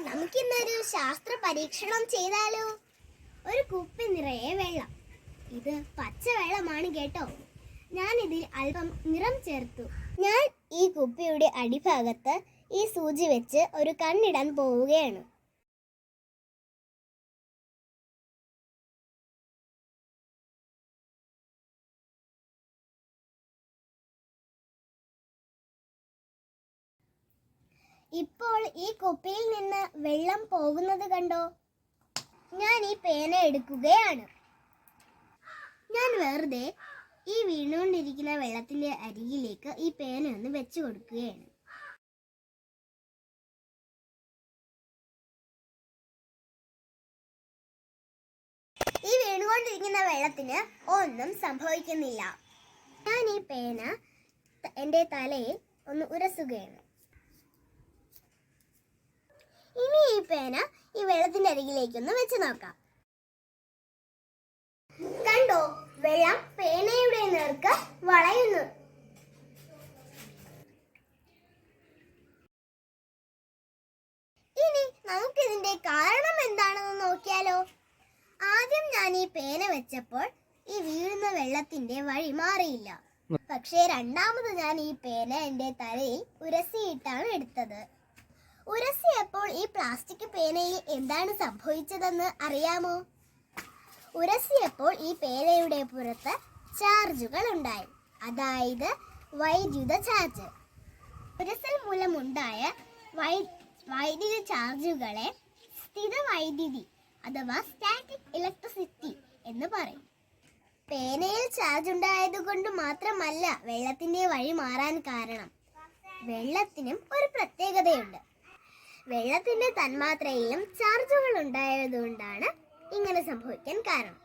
നമുക്കിന്നൊരു ശാസ്ത്ര പരീക്ഷണം ചെയ്താലോ? ഒരു കുപ്പി നിറയെ വെള്ളം. ഇത് പച്ചവെള്ളമാണ് കേട്ടോ. ഞാൻ ഇതിൽ അല്പം നിറം ചേർത്തു. ഞാൻ ഈ കുപ്പിയുടെ അടിഭാഗത്ത് ഈ സൂചി വെച്ച് ഒരു കണ്ണിടാൻ പോവുകയാണ്. ഇപ്പോൾ ഈ കുപ്പിയിൽ നിന്ന് വെള്ളം പോകുന്നത് കണ്ടോ? ഞാൻ ഈ പേന എടുക്കുകയാണ്. ഞാൻ വെറുതെ ഈ വീണുകൊണ്ടിരിക്കുന്ന വെള്ളത്തിന്റെ അരികിലേക്ക് ഈ പേന ഒന്ന് വെച്ചു കൊടുക്കുകയാണ്. ഈ വീണുകൊണ്ടിരിക്കുന്ന വെള്ളത്തിന് ഒന്നും സംഭവിക്കുന്നില്ല. ഞാൻ ഈ പേന എൻ്റെ തലയിൽ ഒന്ന് ഉരസുകയാണ്. ഇനി ഈ പേന ഈ വെള്ളത്തിന്റെ അരികിലേക്കൊന്ന് വെച്ച് നോക്കാം. കണ്ടോ, വെള്ളം പേനയുടെ നേർക്ക് വളയുന്നു. ഇനി നമുക്കിതിന്റെ കാരണം എന്താണെന്ന് നോക്കിയാലോ? ആദ്യം ഞാൻ ഈ പേന വെച്ചപ്പോൾ ഈ വീഴുന്ന വെള്ളത്തിന്റെ വഴി മാറിയില്ല. പക്ഷേ രണ്ടാമത് ഞാൻ ഈ പേന എൻ്റെ തലയിൽ ഉരസിയിട്ടാണ് എടുത്തത്. ഉരസിയപ്പോൾ ഈ പ്ലാസ്റ്റിക് പേനയിൽ എന്താണ് സംഭവിച്ചതെന്ന് അറിയാമോ? ഉരസിയപ്പോൾ ഈ പേനയുടെ പുറത്ത് ചാർജുകൾ ഉണ്ടായി, അതായത് വൈദ്യുത ചാർജ്. ഉരസൽ മൂലമുണ്ടായ വൈദ്യുത ചാർജുകളെ സ്ഥിത വൈദ്യുതി അഥവാ സ്റ്റാറ്റിക് ഇലക്ട്രിസിറ്റി എന്ന് പറയും. പേനയിൽ ചാർജ് ഉണ്ടായതുകൊണ്ട് മാത്രമല്ല വെള്ളത്തിന്റെ വഴി മാറാൻ കാരണം. വെള്ളത്തിനും ഒരു പ്രത്യേകതയുണ്ട്. വെള്ളത്തിന്റെ തന്മാത്രയിലും ചാർജുകൾ ഉണ്ടായതുകൊണ്ടാണ് ഇങ്ങനെ സംഭവിക്കാൻ കാരണം.